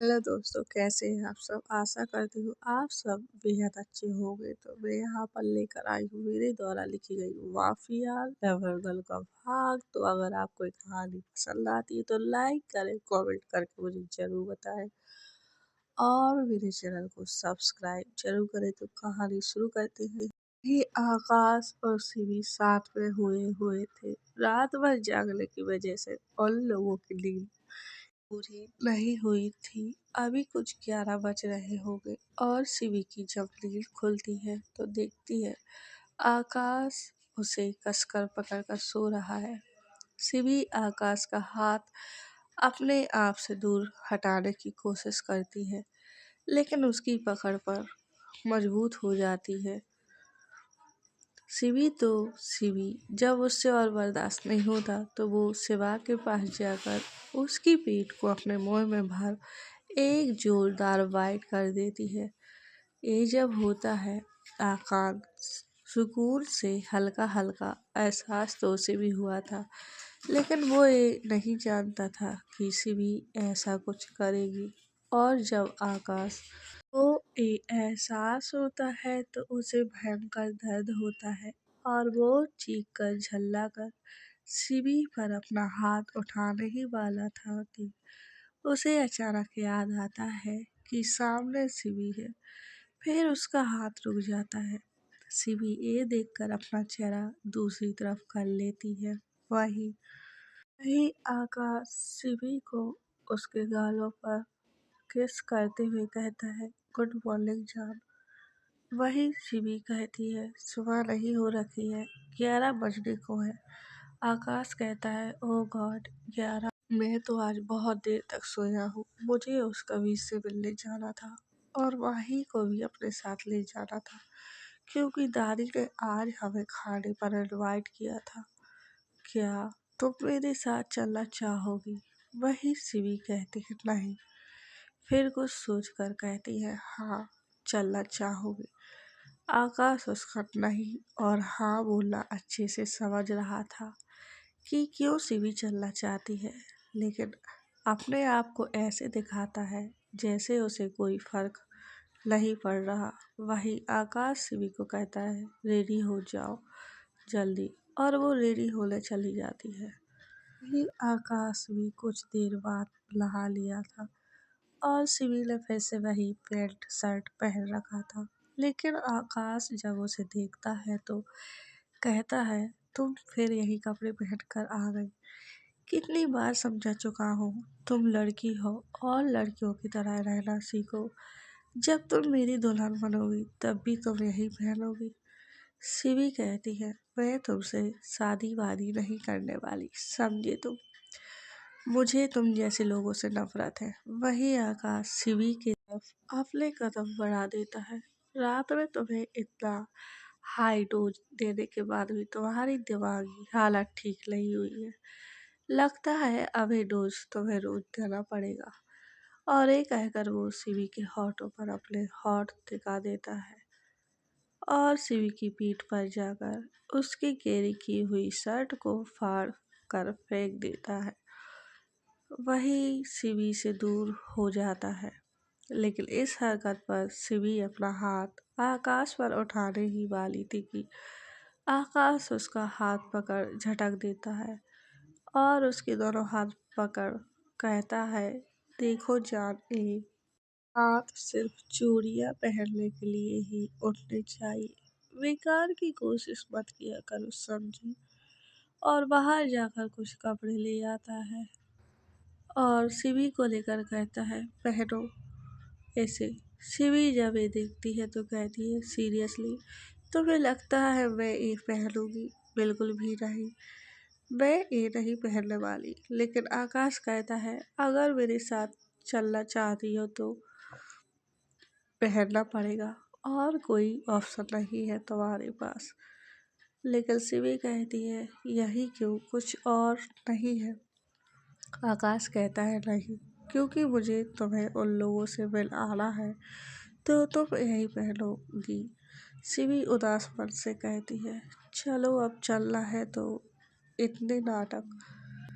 Hello दोस्तों, कैसे हैं आप सब। आशा करती हूँ आप सब बेहद अच्छे होंगे। तो मैं यहाँ पर लेकर आई हूँ मेरे द्वारा लिखी गई माफिया डबल का भाग। तो अगर आपको ये कहानी पसंद आती है तो लाइक करें, कमेंट करके मुझे जरूर बताएं और मेरे चैनल को सब्सक्राइब जरूर करें। तो कहानी शुरू करते हैं। ये आकाश और सिमी साथ में हुए हुए थे। रात भर जागने की वजह से उन लोगों की नींद पूरी नहीं हुई थी। अभी कुछ 11 बज रहे होंगे और शिवी की जब नींद खुलती है तो देखती है आकाश उसे कसकर पकड़कर सो रहा है। शिवी आकाश का हाथ अपने आप से दूर हटाने की कोशिश करती है, लेकिन उसकी पकड़ पर मजबूत हो जाती है। शिवी जब उससे और बर्दाश्त नहीं होता तो वो शिवा के पास जाकर उसकी पीठ को अपने मुंह में भर एक जोरदार बाइट कर देती है। ये जब होता है आकाश सुकून से हल्का हल्का एहसास तो उसे भी हुआ था, लेकिन वो ये नहीं जानता था कि शिवी ऐसा कुछ करेगी। और जब आकाश को ये एहसास होता है तो उसे भयंकर दर्द होता है और वो चीख कर झल्ला कर शिवी पर अपना हाथ उठाने ही वाला था कि उसे अचानक याद आता है कि सामने शिवी है। फिर उसका हाथ रुक जाता है। शिवी ये देखकर अपना चेहरा दूसरी तरफ कर लेती है। वही वही आकाश शिवी को उसके गालों पर किस करते हुए कहता है, गुड मॉर्निंग जान। वही शिवी कहती है, सुबह नहीं हो रखी है, 11 बजने को है। आकाश कहता है, ओ गॉड 11। मैं तो आज बहुत देर तक सोया हूँ। मुझे उस कवि से मिलने जाना था और माही को भी अपने साथ ले जाना था, क्योंकि दादी ने आज हमें खाने पर इनवाइट किया था। क्या तुम मेरे साथ चलना चाहोगी? वही शिवी कहती है, नहीं। फिर कुछ सोचकर कहती है, हाँ चलना चाहूंगी। आकाश उसका नहीं और हाँ बोलना अच्छे से समझ रहा था कि क्यों शिवी चलना चाहती है, लेकिन अपने आप को ऐसे दिखाता है जैसे उसे कोई फर्क नहीं पड़ रहा। वही आकाश शिवी को कहता है, रेडी हो जाओ जल्दी, और वो रेडी होने चली जाती है। वही आकाश भी कुछ देर बाद नहा लिया था और शिवी ने फिर से वही पैंट शर्ट पहन रखा था, लेकिन आकाश जब उसे देखता है तो कहता है, तुम फिर यही कपड़े पहन कर आ गई। कितनी बार समझा चुका हूँ, तुम लड़की हो और लड़कियों की तरह रहना सीखो। जब तुम मेरी दुल्हन बनोगी तब भी तुम यही पहनोगी। शिवी कहती है, मैं तुमसे शादी वादी नहीं करने वाली, समझे तुम। मुझे तुम जैसे लोगों से नफरत है। वही आकाश शिवी की तरफ अपने कदम बढ़ा देता है। रात में तुम्हें इतना हाई डोज देने के बाद भी तुम्हारी दिमागी हालत ठीक नहीं हुई है। लगता है अब ये डोज तुम्हें रोज देना पड़ेगा। और ये कहकर वो शिवी के होठों पर अपने होठ टिका देता है और शिवी की पीठ पर जाकर उसकी कैरी की हुई शर्ट को फाड़ कर फेंक देता है। वही शिवी से दूर हो जाता है, लेकिन इस हरकत पर शिवी अपना हाथ आकाश पर उठाने ही वाली थी कि आकाश उसका हाथ पकड़ झटक देता है और उसके दोनों हाथ पकड़ कहता है, देखो जान, ये हाथ सिर्फ चूड़ियां पहनने के लिए ही उठने चाहिए। बेकार की कोशिश मत किया करो, समझी। और बाहर जाकर कुछ कपड़े ले आता है और शिवी को लेकर कहता है, पहनो ऐसे। शिवी जब ये देखती है तो कहती है, सीरियसली तुम्हें लगता है मैं ये पहनूंगी? बिल्कुल भी नहीं, मैं ये नहीं पहनने वाली। लेकिन आकाश कहता है, अगर मेरे साथ चलना चाहती हो तो पहनना पड़ेगा, और कोई ऑप्शन नहीं है तुम्हारे पास। लेकिन शिवी कहती है, यही क्यों, कुछ और नहीं है? आकाश कहता है, नहीं, क्योंकि मुझे तुम्हें उन लोगों से मिल आना है तो तुम यही पहनोगी। शिवी उदास मन से कहती है, चलो अब चलना है तो इतने नाटक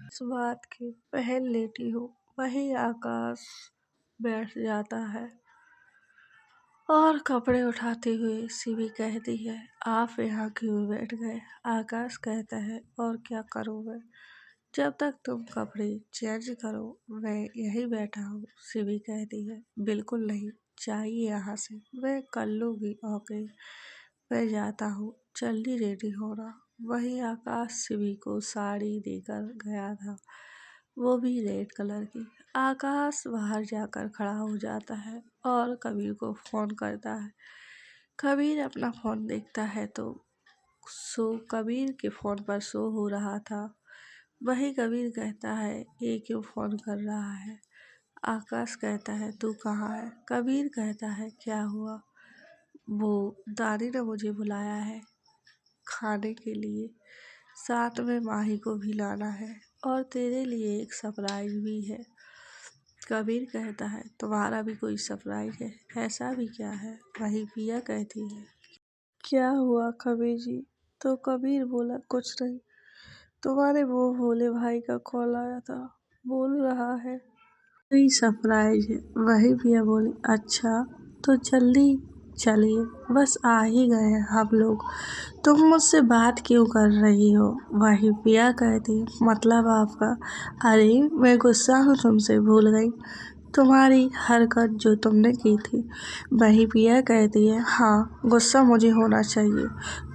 इस बात के पहन लेती हूँ। वही आकाश बैठ जाता है और कपड़े उठाते हुए शिवी कहती है, आप यहाँ क्यों बैठ गए? आकाश कहता है, और क्या करूँ मैं? जब तक तुम कपड़े चेंज करो मैं यहीं बैठा हूँ। शिवी कहती है, बिल्कुल नहीं, चाहिए यहाँ से, मैं कर लूँगी। ओके, मैं जाता हूँ, जल्दी रेडी होना। वही आकाश शिवी को साड़ी देकर गया था, वो भी रेड कलर की। आकाश बाहर जाकर खड़ा हो जाता है और कबीर को फ़ोन करता है। कबीर अपना फ़ोन देखता है तो कबीर के फ़ोन पर शो हो रहा था। वही कबीर कहता है, ये क्यों फ़ोन कर रहा है? आकाश कहता है, तू कहाँ है? कबीर कहता है, क्या हुआ? वो दादी ने मुझे बुलाया है खाने के लिए, साथ में माही को भी लाना है और तेरे लिए एक सरप्राइज भी है। कबीर कहता है, तुम्हारा भी कोई सरप्राइज है? ऐसा भी क्या है? वही पिया कहती है, क्या हुआ कबीर जी? तो कबीर बोला, कुछ नहीं, तुम्हारे वो भोले भाई का कॉल आया था, बोल रहा है कोई सरप्राइज है। वही पिया बोली, अच्छा तो जल्दी चलिए, बस आ ही गए हैं हम लोग, तुम मुझसे बात क्यों कर रही हो? वही पिया कहती, मतलब आपका? अरे मैं गुस्सा हूँ तुमसे, भूल गई तुम्हारी हरकत जो तुमने की थी। वही पिया कहती है, हाँ गुस्सा मुझे होना चाहिए,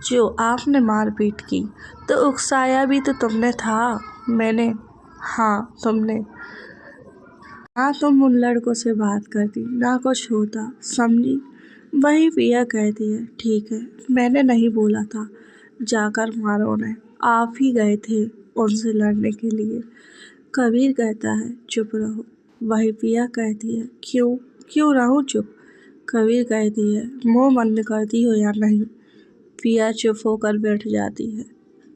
जो आपने मारपीट की तो उकसाया भी तो तुमने था। मैंने? हाँ तुमने। हाँ तुम उन लड़कों से बात करती ना कुछ होता, समझी? वही पिया कहती है, ठीक है, मैंने नहीं बोला था जाकर मारो उन्हें, आप ही गए थे उनसे लड़ने के लिए। कबीर कहता है, चुप रहो। वही पिया कहती है, क्यों क्यों रहूं चुप? कबीर कहती है, मुंह बंद करती हो या नहीं? पिया चुप होकर बैठ जाती है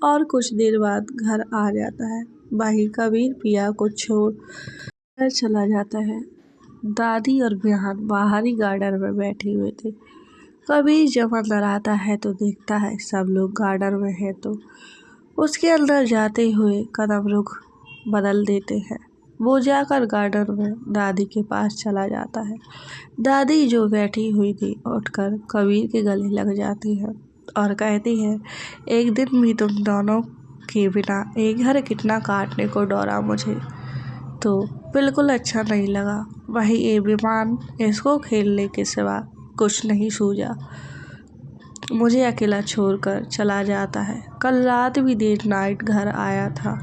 और कुछ देर बाद घर आ जाता है। वही कबीर पिया को छोड़ घर चला जाता है। दादी और बिहान बाहरी गार्डन में बैठे हुए थे। कबीर जब अंदर आता है तो देखता है सब लोग गार्डन में हैं, तो उसके अंदर जाते हुए कदम रुख बदल देते हैं। वो जाकर गार्डन में दादी के पास चला जाता है। दादी जो बैठी हुई थी उठकर कबीर के गले लग जाती है और कहती है, एक दिन भी तुम दोनों के बिना एक घर कितना काटने को डरा मुझे तो बिल्कुल अच्छा नहीं लगा। वही ये विमान, इसको खेलने के सिवा कुछ नहीं सूझा, मुझे अकेला छोड़कर चला जाता है। कल रात भी देर नाइट घर आया था।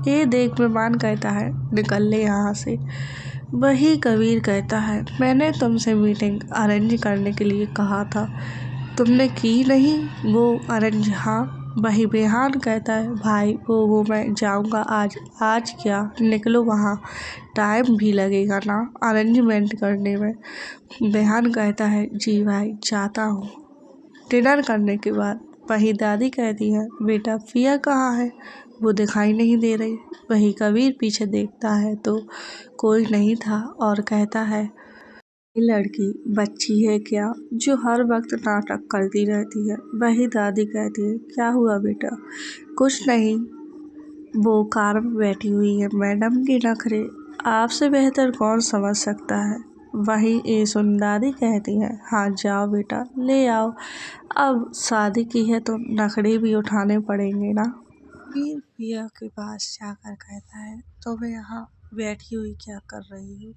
ये देख विमान कहता है, निकल ले यहाँ से। वही कबीर कहता है, मैंने तुमसे मीटिंग अरेंज करने के लिए कहा था, तुमने की नहीं वो अरेंज? हाँ। वही बेहान कहता है, भाई वो मैं जाऊंगा आज। आज क्या, निकलो वहाँ, टाइम भी लगेगा ना अरेंजमेंट करने में। बेहान कहता है, जी भाई जाता हूँ। डिनर करने के बाद वही दादी कहती है, बेटा पिया कहाँ है? वो दिखाई नहीं दे रही। वही कबीर पीछे देखता है तो कोई नहीं था और कहता है, ये लड़की बच्ची है क्या जो हर वक्त नाटक करती रहती है? वही दादी कहती है, क्या हुआ बेटा? कुछ नहीं, वो कार में बैठी हुई है, मैडम के नखरे आपसे बेहतर कौन समझ सकता है? वही ये सुन दादी कहती है, हाँ जाओ बेटा ले आओ, अब शादी की है तो नखरे भी उठाने पड़ेंगे ना। फिर पिया के पास जाकर कहता है, तुम्हें यहाँ बैठी हुई क्या कर रही हो?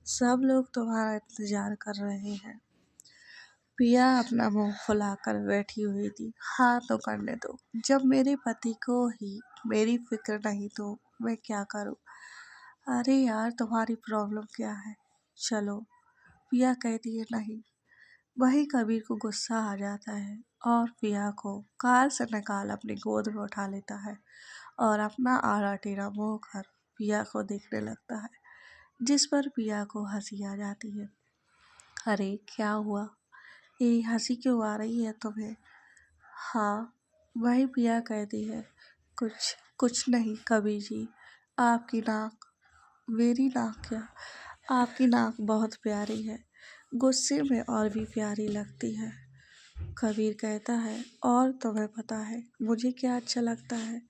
सब लोग तुम्हारा इंतजार कर रहे हैं। पिया अपना मुंह फुलाकर बैठी हुई थी। हाँ तो करने दो, जब मेरे पति को ही मेरी फिक्र नहीं तो मैं क्या करूँ? अरे यार तुम्हारी प्रॉब्लम क्या है? चलो। पिया कहती है, नहीं। वही कबीर को गुस्सा आ जाता है और पिया को कार से निकाल अपनी गोद में उठा लेता है और अपना आड़ा टेढ़ा मुंह कर पिया को देखने लगता है, जिस पर पिया को हंसी आ जाती है। अरे क्या हुआ, ये हंसी क्यों आ रही है तुम्हें? हाँ। वही पिया कहती है, कुछ कुछ नहीं कबीर जी, आपकी नाक, मेरी नाक क्या, आपकी नाक बहुत प्यारी है, गुस्से में और भी प्यारी लगती है। कबीर कहता है, और तुम्हें पता है मुझे क्या अच्छा लगता है?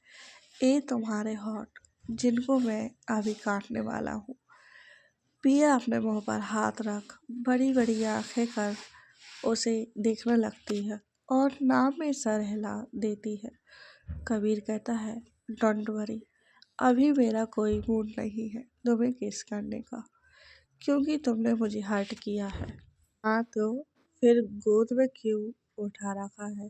ये तुम्हारे होठ, जिनको मैं अभी काटने वाला हूँ। पिया अपने मुंह पर हाथ रख बड़ी बड़ी आंखें कर उसे देखने लगती है और नाव में सर हिला देती है। कबीर कहता है, डोंट वरी, अभी मेरा कोई मूड नहीं है तुम्हें किस करने का, क्योंकि तुमने मुझे हर्ट किया है। हाँ तो फिर गोद में क्यों उठा रखा है।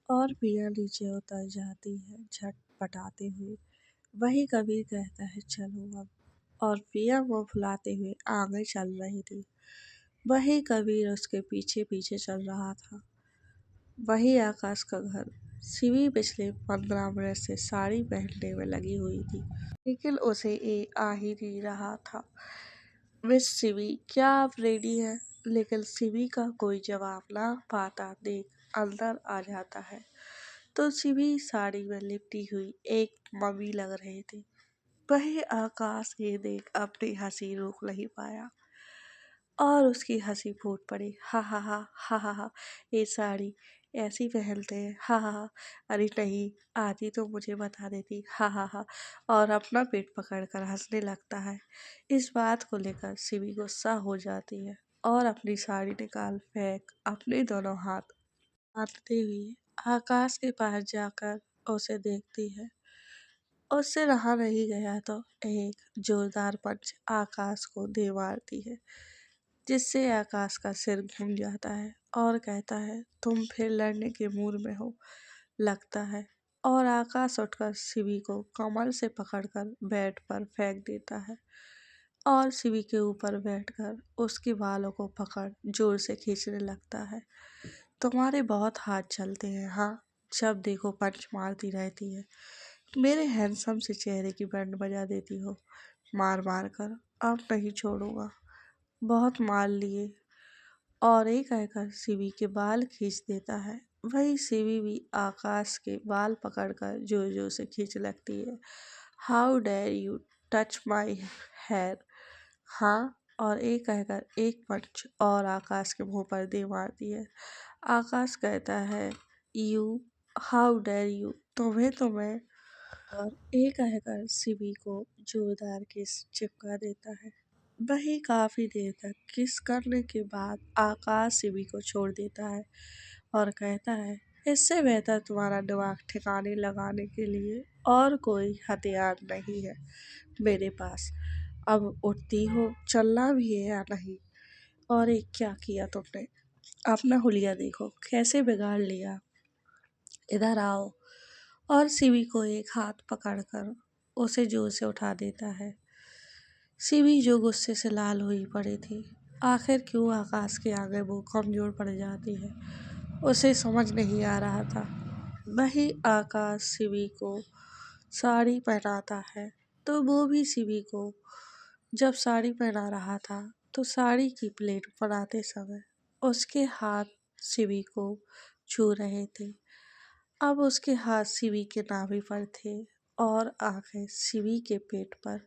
और पिया नीचे उतर जाती है झटपटाते हुए। वही कबीर कहता है, चलो अब। और पिया वो फुलाते हुए आगे चल रही थी। वही कबीर उसके पीछे पीछे चल रहा था। वही आकाश का घर। शिवी पिछले 15 मिनट से साड़ी पहनने में लगी हुई थी, लेकिन उसे ये आ ही नहीं रहा था। मिस शिवी, क्या आप रेडी हैं? लेकिन शिवी का कोई जवाब ना पाता देख अंदर आ जाता है तो शिवी साड़ी में लिपटी हुई एक मम्मी लग रही थी। वही आकाश ये देख अपनी हंसी रोक नहीं पाया और उसकी हंसी फूट पड़ी। हा हा हा हा हा हा, ये साड़ी ऐसी पहनते हैं, हा हा हा। अरे नहीं, आती तो मुझे बता देती, हा हा हा। और अपना पेट पकड़कर हंसने लगता है। इस बात को लेकर शिवी गुस्सा हो जाती है और अपनी साड़ी निकाल फेंक अपने दोनों हाथ बांधते हुए आकाश के पास जाकर उसे देखती है। उससे रहा नहीं गया तो एक जोरदार पंच आकाश को दे मारती है, जिससे आकाश का सिर घूम जाता है और कहता है, तुम फिर लड़ने के मूड में हो लगता है। और आकाश उठकर शिवी को कमर से पकड़कर बेड पर फेंक देता है और शिवी के ऊपर बैठकर उसके बालों को पकड़ जोर से खींचने लगता है। तुम्हारे बहुत हाथ चलते हैं, हाँ, जब देखो पंच मारती रहती है। मेरे हैंडसम से चेहरे की बैंड बजा देती हो मार मार कर। अब नहीं छोड़ूंगा, बहुत मार लिए। और एक कहकर शिवी के बाल खींच देता है। वही शिवी भी आकाश के बाल पकड़कर जोर जोर से खींच लगती है। How dare you touch my hair. हाँ, और एक कहकर एक पंच और आकाश के मुंह पर दे मारती है। आकाश कहता है, यू, हाउ डेयर यू, तुम्हें तो मैं। और एक कहकर शिवी को जोरदार किस चिपका देता है। वही काफी देर तक किस करने के बाद आकाश शिवी को छोड़ देता है और कहता है, इससे बेहतर तुम्हारा दिमाग ठिकाने लगाने के लिए और कोई हथियार नहीं है मेरे पास। अब उठती हो, चलना भी है या नहीं? और एक क्या किया तुमने? अपना हुलिया देखो कैसे बिगाड़ लिया। इधर आओ। और शिवी को एक हाथ पकड़कर उसे जोर से उठा देता है। शिवी जो गुस्से से लाल हुई पड़ी थी, आखिर क्यों आकाश के आगे वो कमजोर पड़ जाती है, उसे समझ नहीं आ रहा था। वही आकाश शिवी को साड़ी पहनाता है तो वो भी शिवी को जब साड़ी पहना रहा था तो साड़ी की प्लेट बनाते समय उसके हाथ शिवी को छू रहे थे। अब उसके हाथ शिवी के नाभि पर थे और आंखें शिवी के पेट पर,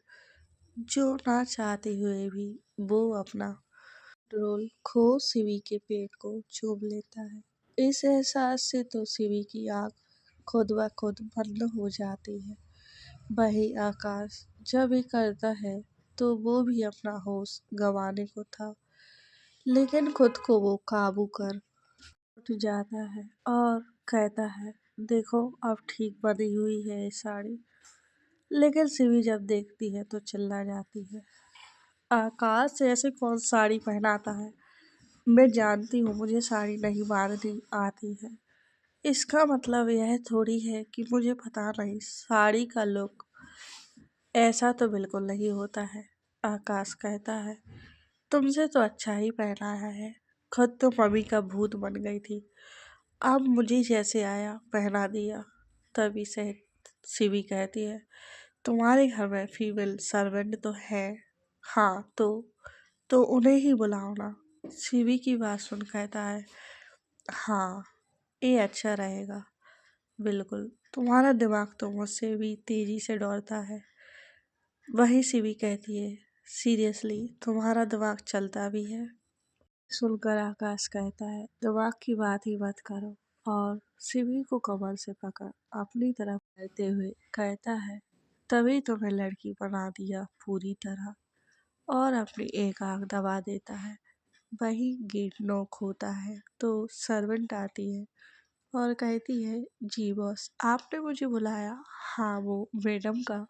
जो ना चाहते हुए भी वो अपना कंट्रोल खो शिवी के पेट को चूम लेता है। इस एहसास से तो शिवी की आंख खुद ब खुद बंद हो जाती है। वही आकाश जब ये करता है तो वो भी अपना होश गंवाने को था, लेकिन खुद को वो काबू कर उठ जाता है और कहता है, देखो अब ठीक बनी हुई है ये साड़ी। लेकिन शिवी जब देखती है तो चिल्ला जाती है, आकाश ऐसे कौन साड़ी पहनाता है? मैं जानती हूँ मुझे साड़ी नहीं बांधनी आती है। इसका मतलब यह थोड़ी है कि मुझे पता नहीं साड़ी का लुक ऐसा तो बिल्कुल नहीं होता है। आकाश कहता है, तुमसे तो अच्छा ही पहनाया है। खुद तो मम्मी का भूत बन गई थी, अब मुझे जैसे आया पहना दिया। तभी से शिवी कहती है, तुम्हारे घर में फीमेल सर्वेंट तो है, हाँ तो उन्हें ही बुलाओ ना। शिवी की बात सुन कहता है, हाँ, ये अच्छा रहेगा। बिल्कुल, तुम्हारा दिमाग तो मुझसे भी तेजी से दौड़ता है। वही शिवी कहती है, सीरियसली तुम्हारा दिमाग चलता भी है? सुनकर आकाश कहता है, दिमाग की बात ही मत करो। और शिवी को कमर से पकड़ अपनी तरफ करते हुए कहता है, तभी तुम्हें लड़की बना दिया पूरी तरह। और अपनी एक आंख दबा देता है। वही गेट नॉक होता है तो सर्वेंट आती है और कहती है, जी बॉस, आपने मुझे बुलाया। हाँ, वो मैडम का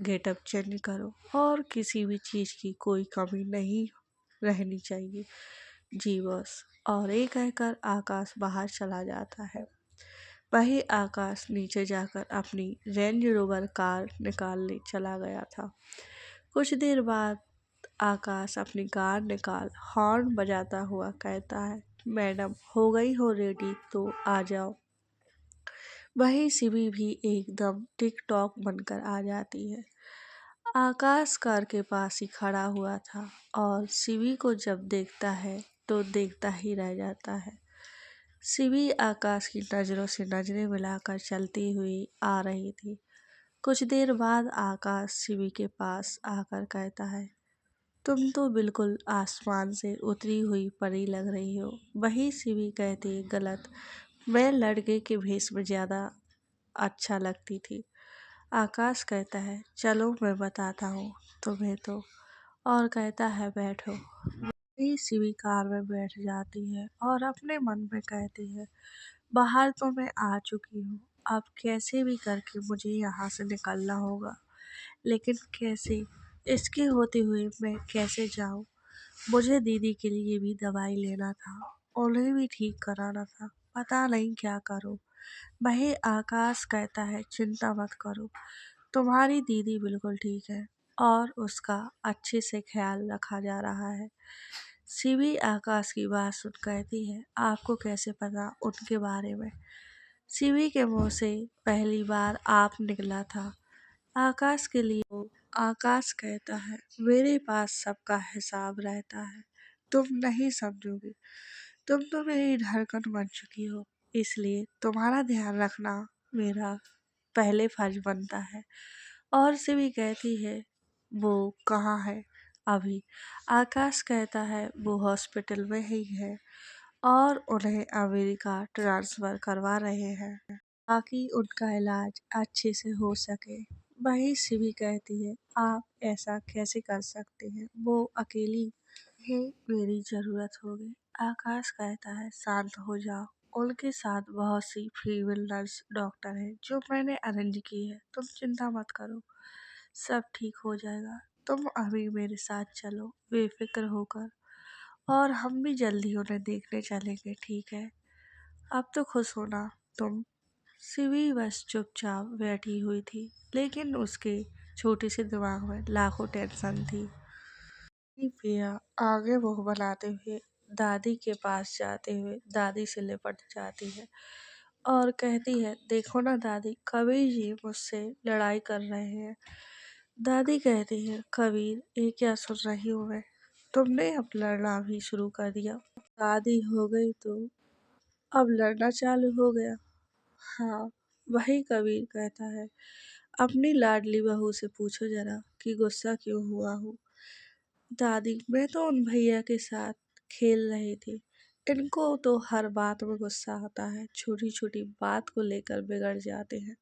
गेटअप चेंज करो और किसी भी चीज़ की कोई कमी नहीं रहनी चाहिए। जी बॉस। और ये कहकर आकाश बाहर चला जाता है। वही आकाश नीचे जाकर अपनी रेंज रोवर कार निकालने चला गया था। कुछ देर बाद आकाश अपनी कार निकाल हॉर्न बजाता हुआ कहता है, मैडम हो गई हो रेडी तो आ जाओ। वही शिवी भी एकदम टिक टॉक बनकर आ जाती है। आकाश कार के पास ही खड़ा हुआ था और शिवी को जब देखता है तो देखता ही रह जाता है। शिवी आकाश की नज़रों से नज़रें मिलाकर चलती हुई आ रही थी। कुछ देर बाद आकाश शिवी के पास आकर कहता है, तुम तो बिल्कुल आसमान से उतरी हुई परी लग रही हो। वही शिवी कहती है, गलत, मैं लड़के के भेष में ज़्यादा अच्छा लगती थी। आकाश कहता है, चलो मैं बताता हूँ तुम्हें तो, और कहता है बैठो। वही शिवी कार में बैठ जाती है और अपने मन में कहती है, बाहर तो मैं आ चुकी हूँ, अब कैसे भी करके मुझे यहाँ से निकलना होगा। लेकिन कैसे? इसके होते हुए मैं कैसे जाऊँ? मुझे दीदी के लिए भी दवाई लेना था, उन्हें भी ठीक कराना था, पता नहीं क्या करूँ। वही आकाश कहता है, चिंता मत करो, तुम्हारी दीदी बिल्कुल ठीक है और उसका अच्छे से ख्याल रखा जा रहा है। शिवी आकाश की बात सुन कहती है, आपको कैसे पता उनके बारे में? शिवी के मुंह से पहली बार आप निकला था। आकाश के लिए तो आकाश कहता है, मेरे पास सबका हिसाब रहता है, तुम नहीं समझोगे। तुम तो मेरी धड़कन बन चुकी हो, इसलिए तुम्हारा ध्यान रखना मेरा पहले फर्ज बनता है। और से भी कहती है, वो कहाँ है अभी? आकाश कहता है, वो हॉस्पिटल में ही है और उन्हें अमेरिका ट्रांसफ़र करवा रहे हैं ताकि उनका इलाज अच्छे से हो सके। वही शिवी कहती है, आप ऐसा कैसे कर सकते हैं, वो अकेली है, मेरी ज़रूरत होगी। आकाश कहता है, शांत हो जाओ, उनके साथ बहुत सी फीमेल नर्स डॉक्टर है जो मैंने अरेंज की है, तुम चिंता मत करो, सब ठीक हो जाएगा। तुम अभी मेरे साथ चलो बेफिक्र होकर, और हम भी जल्दी उन्हें देखने चलेंगे, ठीक है? अब तो खुश होना तुम। शिवी बस चुपचाप बैठी हुई थी, लेकिन उसके छोटे से दिमाग में लाखों टेंशन थी। प्रिया आगे मुंह बनाते हुए दादी के पास जाते हुए दादी से लिपट जाती है और कहती है, देखो ना दादी, कबीर जी मुझसे लड़ाई कर रहे हैं। दादी कहती है, कबीर, ये क्या सुन रही हूँ मैं, तुमने अब लड़ना भी शुरू कर दिया। दादी हो गई तो अब लड़ना चालू हो गया। हाँ, वही कबीर कहता है, अपनी लाडली बहू से पूछो जरा कि गुस्सा क्यों हुआ हूँ। दादी, मैं तो उन भैया के साथ खेल रही थी, इनको तो हर बात में गुस्सा आता है, छोटी छोटी बात को लेकर बिगड़ जाते हैं।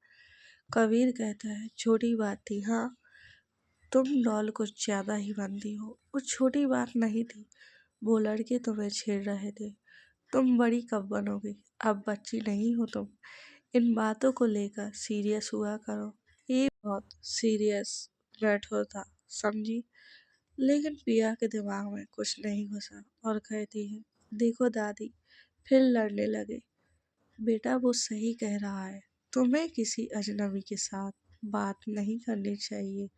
कबीर कहता है, छोटी बात थी, हाँ, तुम डॉल कुछ ज्यादा ही बनती हो, वो छोटी बात नहीं थी, वो लड़के तुम्हें छेड़ रहे थे, तुम बड़ी कब बनोगी, अब बच्ची नहीं हो तुम, इन बातों को लेकर सीरियस हुआ करो। ये बहुत सीरियस मैटर था, समझी? लेकिन पिया के दिमाग में कुछ नहीं घुसा और कहती है, देखो दादी, फिर लड़ने लगे। बेटा, वो सही कह रहा है, तुम्हें किसी अजनबी के साथ बात नहीं करनी चाहिए,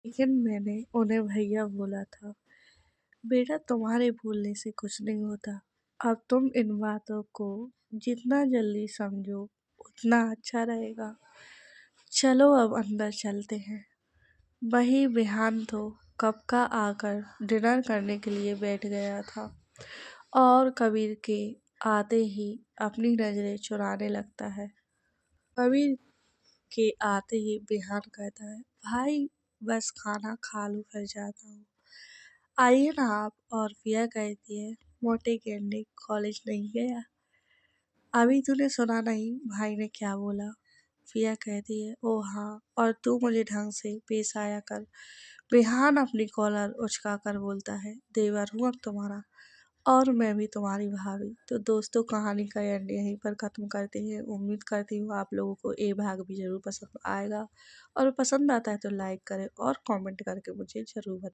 लेकिन मैंने उन्हें भैया बोला था। बेटा, तुम्हारे बोलने से कुछ नहीं होता, अब तुम इन बातों को जितना जल्दी समझो उतना अच्छा रहेगा। चलो अब अंदर चलते हैं। वही बिहान तो कब का आकर डिनर करने के लिए बैठ गया था और कबीर के आते ही अपनी नज़रें चुराने लगता है। कबीर के आते ही बिहान कहता है, भाई, बस खाना खा लूँ फिर जाता हूँ, आइए ना आप। और पिया कहती है, मोटे गेंडे कॉलेज नहीं गया? अभी तूने सुना नहीं भाई ने क्या बोला? पिया कहती है, ओ हाँ, और तू मुझे ढंग से पेश आया कर, बिहान अपनी कॉलर उचका कर बोलता है, देवर हूँ अब तुम्हारा और मैं भी तुम्हारी भाभी। तो दोस्तों, कहानी का एंड यहीं पर ख़त्म करते हैं। उम्मीद करती हूँ आप लोगों को ये भाग भी ज़रूर पसंद आएगा, और पसंद आता है तो लाइक करें और कमेंट करके मुझे ज़रूर बताएं।